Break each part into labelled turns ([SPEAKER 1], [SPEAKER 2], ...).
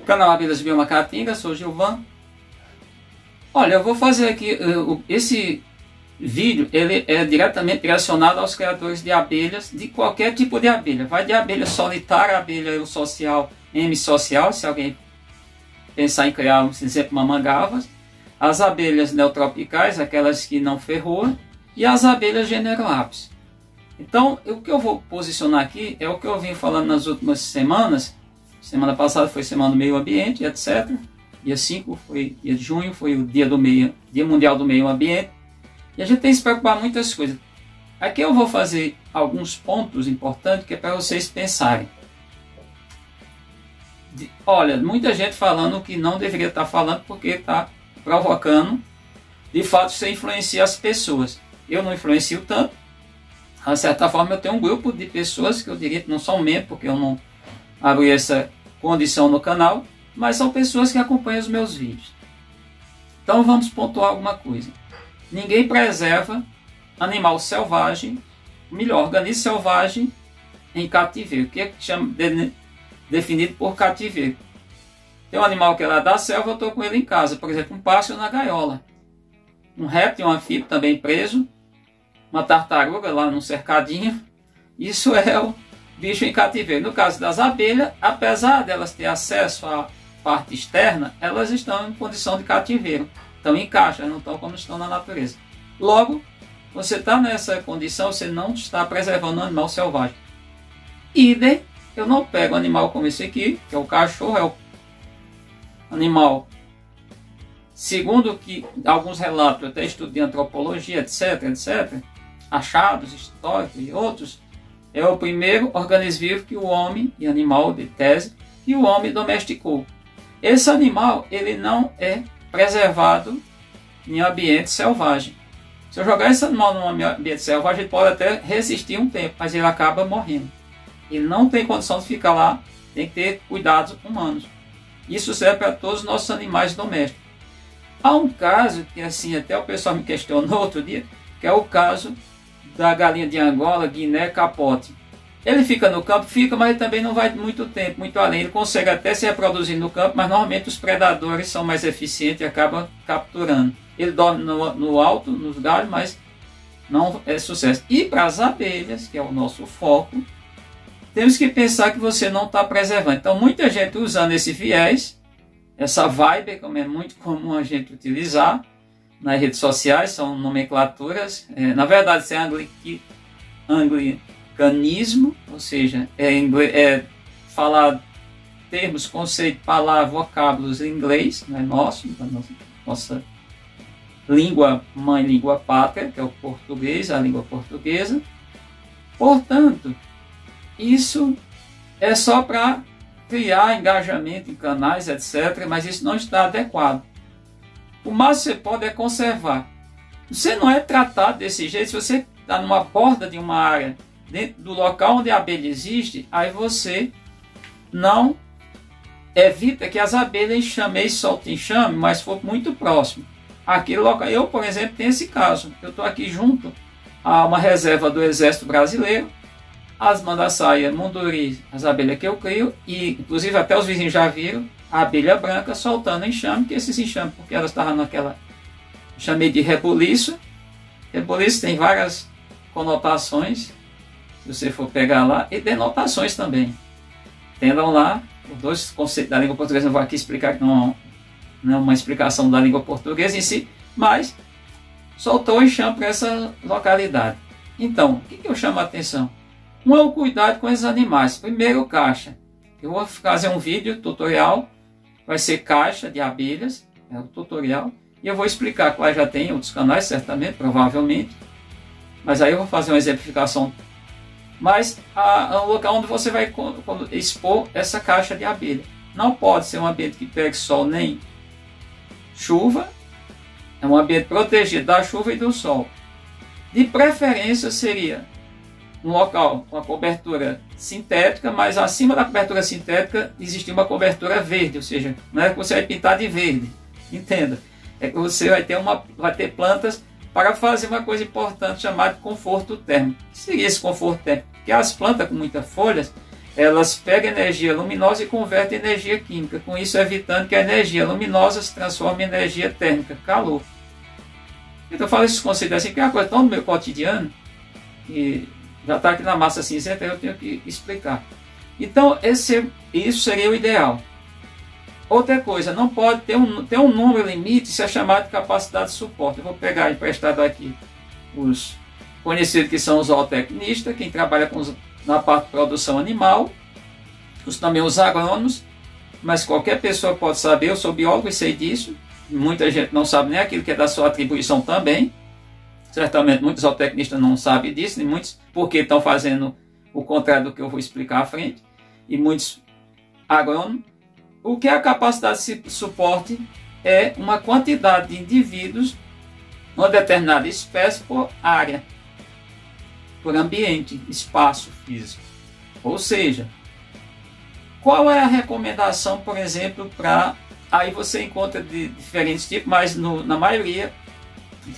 [SPEAKER 1] Canal Abelhas Biomacatinga, sou Gilvan. Olha, eu vou fazer aqui, esse vídeo ele é diretamente direcionado aos criadores de abelhas, de qualquer tipo de abelha. Vai de abelha solitária, abelha eusocial, M-social, se alguém pensar em criar, por exemplo, mamangavas, as abelhas neotropicais, aquelas que não ferroam, e as abelhas gênero Apis. Então, o que eu vou posicionar aqui é o que eu vim falando nas últimas semanas. Semana passada foi Semana do Meio Ambiente, etc. Dia 5 foi dia de junho, foi o Dia Mundial do Meio Ambiente. E a gente tem que se preocupar com muitas coisas. Aqui eu vou fazer alguns pontos importantes que é para vocês pensarem. Olha, muita gente falando que não deveria estar falando porque está provocando. De fato, isso influencia as pessoas. Eu não influencio tanto. De certa forma, eu tenho um grupo de pessoas que eu diria que não são membros, porque eu não abri essa condição no canal, mas são pessoas que acompanham os meus vídeos. Então vamos pontuar alguma coisa. Ninguém preserva animal selvagem, melhor, organismo selvagem em cativeiro, que é definido por cativeiro. Tem um animal que é lá da selva, eu estou com ele em casa, por exemplo, um pássaro na gaiola, um réptil, um anfíbio também preso, uma tartaruga lá num cercadinho. Isso é o bicho em cativeiro. No caso das abelhas, apesar delas ter acesso à parte externa, elas estão em condição de cativeiro. Estão em caixa, não estão como estão na natureza. Logo, você está nessa condição, você não está preservando um animal selvagem. Idem, eu não pego um animal como esse aqui, que é o cachorro, é o animal, segundo que alguns relatos, eu até estudei antropologia, etc, achados históricos e outros, é o primeiro organismo vivo que o homem, e animal de tese, que o homem domesticou. Esse animal, ele não é preservado em ambiente selvagem. Se eu jogar esse animal num ambiente selvagem, ele pode até resistir um tempo, mas ele acaba morrendo. Ele não tem condição de ficar lá, tem que ter cuidados humanos. Isso serve para todos os nossos animais domésticos. Há um caso que assim até o pessoal me questionou outro dia, que é o caso da galinha de Angola, Guiné capote. Ele fica no campo, mas ele também não vai muito tempo, muito além. Ele consegue até se reproduzir no campo, mas normalmente os predadores são mais eficientes e acabam capturando. Ele dorme no alto, nos galhos, mas não é sucesso. E para as abelhas, que é o nosso foco, temos que pensar que você não está preservando. Então muita gente usando esse viés, essa vibe, como é muito comum a gente utilizar nas redes sociais, são nomenclaturas. Na verdade, isso é anglicanismo, ou seja, é falar termos, conceito, palavras, vocábulos em inglês, não é nosso, da nossa língua mãe, língua pátria, que é o português, a língua portuguesa. Portanto, isso é só para criar engajamento em canais, etc., mas isso não está adequado. O máximo que você pode é conservar. Você não é tratado desse jeito. Se você está numa borda de uma área, dentro do local onde a abelha existe, aí você não evita que as abelhas enxamem, soltem enxame, mas for muito próximo. Aquele local, eu, por exemplo, tenho esse caso. Eu estou aqui junto a uma reserva do Exército Brasileiro, as mandaçaia, munduri, as abelhas que eu crio, e inclusive até os vizinhos já viram a abelha branca soltando enxame, que esses enxames, porque elas estavam naquela, chamei de rebuliço. Rebuliço tem várias conotações, se você for pegar lá, e denotações também. Entendam lá, os dois conceitos da língua portuguesa, não vou aqui explicar, que não é uma explicação da língua portuguesa em si, mas soltou enxame para essa localidade. Então, o que eu chamo a atenção? Um é o cuidado com esses animais. Primeiro, caixa. Eu vou fazer um vídeo tutorial, vai ser caixa de abelhas, é o tutorial, e eu vou explicar, claro, já tem outros canais, certamente, provavelmente, mas aí eu vou fazer uma exemplificação. Mas o local onde você vai expor essa caixa de abelha. Não pode ser um ambiente que pegue sol nem chuva, é um ambiente protegido da chuva e do sol. De preferência seria um local com a cobertura sintética, mas acima da cobertura sintética existe uma cobertura verde, ou seja, não é que você vai pintar de verde, entenda, é que você vai ter plantas para fazer uma coisa importante chamada conforto térmico. O que seria esse conforto térmico? Porque as plantas com muitas folhas, elas pegam energia luminosa e convertem em energia química, com isso evitando que a energia luminosa se transforme em energia térmica, calor. Então eu falo esses conceitos assim, que é uma coisa tão do meu cotidiano, e já está aqui na massa cinzenta, eu tenho que explicar. Então isso seria o ideal. Outra coisa, não pode ter um número limite, isso é chamado de capacidade de suporte. Eu vou pegar emprestado aqui os conhecidos que são os zootecnistas, quem trabalha na parte de produção animal, também os agrônomos, mas qualquer pessoa pode saber, eu sou biólogo e sei disso, muita gente não sabe nem aquilo que é da sua atribuição também, certamente muitos zootecnistas não sabem disso, e muitos porque estão fazendo o contrário do que eu vou explicar à frente, e muitos agrônomos. O que é a capacidade de suporte? É uma quantidade de indivíduos, uma determinada espécie por área, por ambiente, espaço físico. Ou seja, qual é a recomendação, por exemplo, para... Aí você encontra de diferentes tipos, mas na maioria,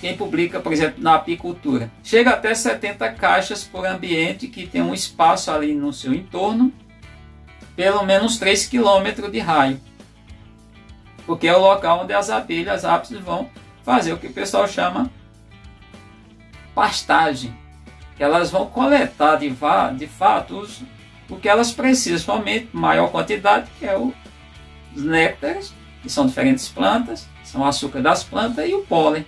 [SPEAKER 1] quem publica, por exemplo, na apicultura, chega até 70 caixas por ambiente que tem um espaço ali no seu entorno, pelo menos 3 km de raio, porque é o local onde as abelhas ápis vão fazer o que o pessoal chama pastagem, que elas vão coletar de fato o que elas precisam, somente maior quantidade, que é os néctares, que são diferentes plantas, são o açúcar das plantas e o pólen.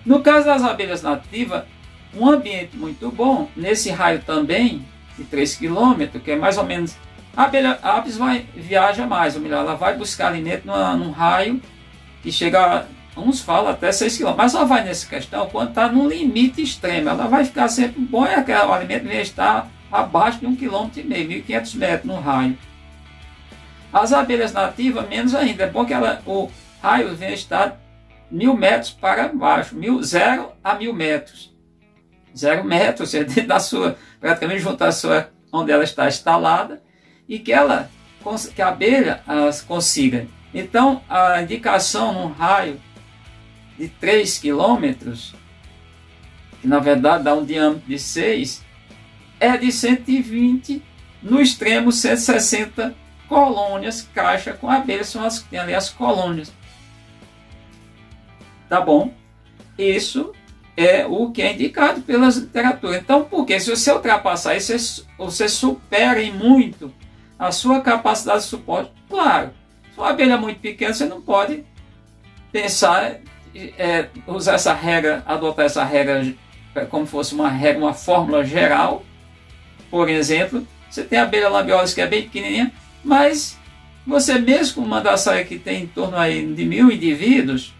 [SPEAKER 1] No caso das abelhas nativas, um ambiente muito bom, nesse raio também, de 3 km, que é mais ou menos... A abelha apis viaja mais, ou melhor, ela vai buscar alimento num raio que chega, uns falam até 6 km, mas ela vai nessa questão quando está no limite extremo, ela vai ficar sempre bom, o alimento vai estar abaixo de 1,5 km, 1.500 metros no raio. As abelhas nativas, menos ainda, é bom que o raio venha estar 1.000 metros para baixo, 0 a 1.000 metros. 0 metros, ou seja, praticamente junto à sua, onde ela está instalada, e que a abelha consiga. Então, a indicação num raio de 3 km, que na verdade dá um diâmetro de 6, é de 120, no extremo 160 colônias, caixa com abelhas, são as que tem ali as colônias. Tá bom? Isso é o que é indicado pela literatura. Então, porque se você ultrapassar isso, você supera em muito a sua capacidade de suporte. Claro, se uma abelha muito pequena, você não pode pensar usar essa regra, adotar essa regra como fosse uma regra, uma fórmula geral. Por exemplo, você tem a abelha labiolus que é bem pequenininha, mas você mesmo com uma mandaçaia que tem em torno aí de 1.000 indivíduos,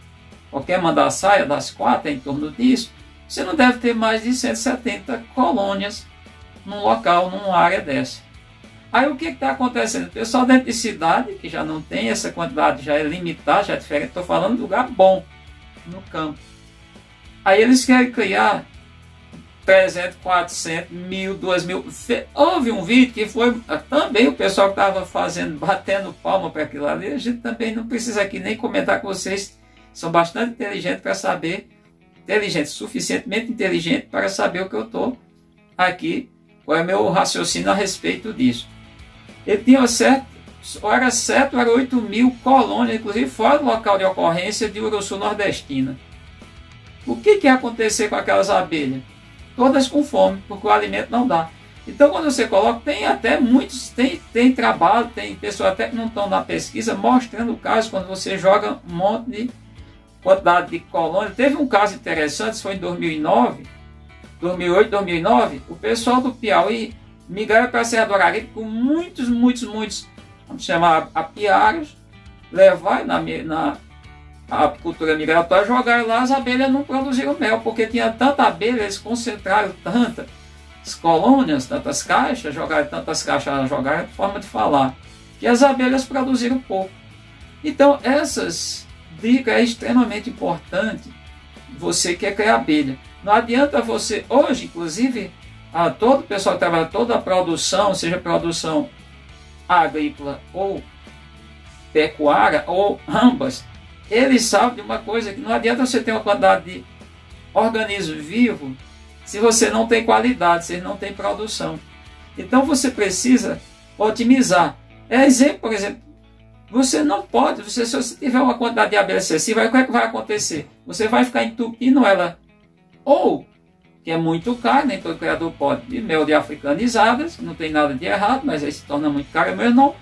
[SPEAKER 1] qualquer mandaçaia das 4 é em torno disso, você não deve ter mais de 170 colônias num local, numa área dessa. Aí o que está acontecendo? O pessoal dentro de cidade, que já não tem essa quantidade, já é limitada, já é diferente, estou falando de lugar bom, no campo. Aí eles querem criar 300, 400, 1.000, 2.000. Houve um vídeo que foi também o pessoal que estava fazendo, batendo palma para aquilo ali. A gente também não precisa aqui nem comentar com vocês, são bastante inteligentes para saber, suficientemente inteligentes para saber o que eu estou aqui, qual é o meu raciocínio a respeito disso. Ele tinha certo, era 8.000 colônias, inclusive fora do local de ocorrência de Uruçu nordestina. O que ia acontecer com aquelas abelhas? Todas com fome, porque o alimento não dá. Então, quando você coloca, tem até muitos, tem trabalho, tem pessoas até que não estão na pesquisa, mostrando o caso, quando você joga um monte de quantidade de colônias. Teve um caso interessante, isso foi em 2008, 2009, o pessoal do Piauí migraram para a Serra do Araripe com muitos, vamos chamar apiários, levar na apicultura migratória, jogaram lá, as abelhas não produziram mel, porque tinha tanta abelha, eles concentraram tantas colônias, tantas caixas, jogaram de forma de falar, que as abelhas produziram pouco. Então, essas dicas é extremamente importante, você quer criar abelha. Não adianta você, hoje, inclusive, todo o pessoal que trabalha, toda a produção, seja produção agrícola ou pecuária, ou ambas, eles sabem de uma coisa, que não adianta você ter uma quantidade de organismo vivo se você não tem qualidade, se não tem produção. Então você precisa otimizar. Exemplo, por exemplo, você não pode, se você tiver uma quantidade de abelha excessiva, o que é que vai acontecer? Você vai ficar entupindo ela, ou, que é muito caro, nem todo criador pode, de mel de africanizadas, não tem nada de errado, mas aí se torna muito caro. Eu não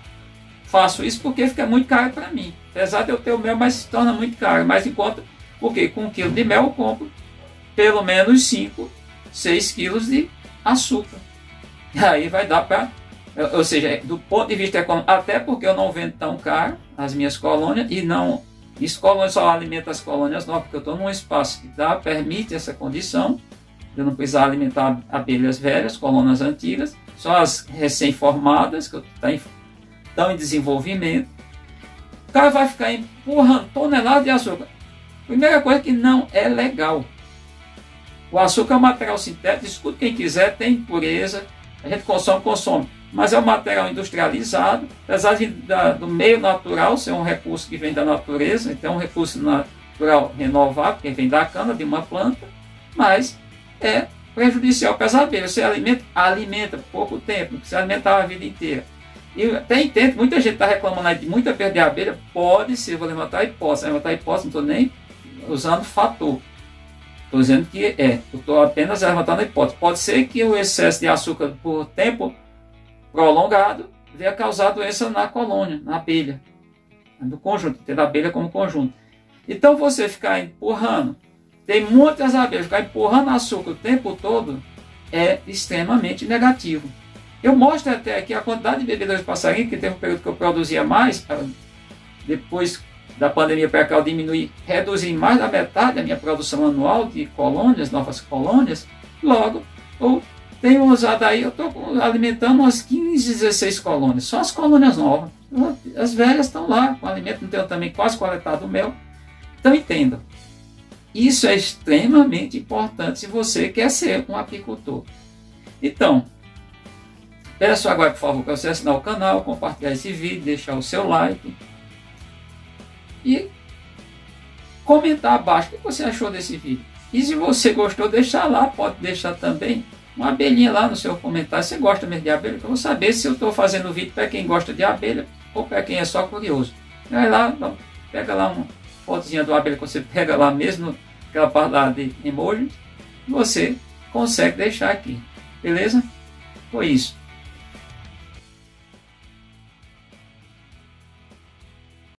[SPEAKER 1] faço isso porque fica muito caro para mim. Apesar de eu ter o mel, mas se torna muito caro. Mas enquanto, porque com 1 quilo de mel eu compro pelo menos 5, 6 quilos de açúcar. E aí vai dar para... Ou seja, do ponto de vista econômico, até porque eu não vendo tão caro as minhas colônias, e não... Isso colônia só alimenta as colônias novas, porque eu estou num espaço que permite essa condição. Eu não preciso alimentar abelhas velhas, colônias antigas, só as recém-formadas, que estão em desenvolvimento. O cara vai ficar empurrando toneladas de açúcar. Primeira coisa que não é legal. O açúcar é um material sintético, escuta quem quiser, tem impureza, a gente consome, mas é um material industrializado, apesar do meio natural ser um recurso que vem da natureza, então é um recurso natural renovável, que vem da cana, de uma planta, mas é prejudicial para as abelhas. Você alimenta pouco tempo, você alimentava a vida inteira. E até entendo, muita gente está reclamando aí de muita perda de abelha, pode ser, vou levantar a hipótese, não estou nem usando fator. Estou dizendo que eu estou apenas levantando a hipótese. Pode ser que o excesso de açúcar por tempo prolongado venha causar doença na colônia, na abelha, no conjunto, ter a abelha como conjunto. Então você ficar empurrando, tem muitas abelhas, ficar empurrando açúcar o tempo todo é extremamente negativo. Eu mostro até aqui a quantidade de bebedouros de passarinho, que teve um período que eu produzia mais, depois da pandemia para cá eu reduzi mais da metade da minha produção anual de colônias, novas colônias. Logo, eu tenho usado aí, eu estou alimentando umas 15, 16 colônias, só as colônias novas. As velhas estão lá com alimento, não tenho também quase coletado o mel. Então entenda, isso é extremamente importante se você quer ser um apicultor. Então, peço agora, por favor, para você assinar o canal, compartilhar esse vídeo, deixar o seu like e comentar abaixo o que você achou desse vídeo. E se você gostou, deixar lá, pode deixar também uma abelhinha lá no seu comentário. Você gosta mesmo de abelha? Eu vou saber se eu estou fazendo vídeo para quem gosta de abelha ou para quem é só curioso. Vai lá, pega lá uma fotozinha do abelha que você pega lá mesmo, aquela parte lá de emojis, você consegue deixar aqui. Beleza? Foi isso.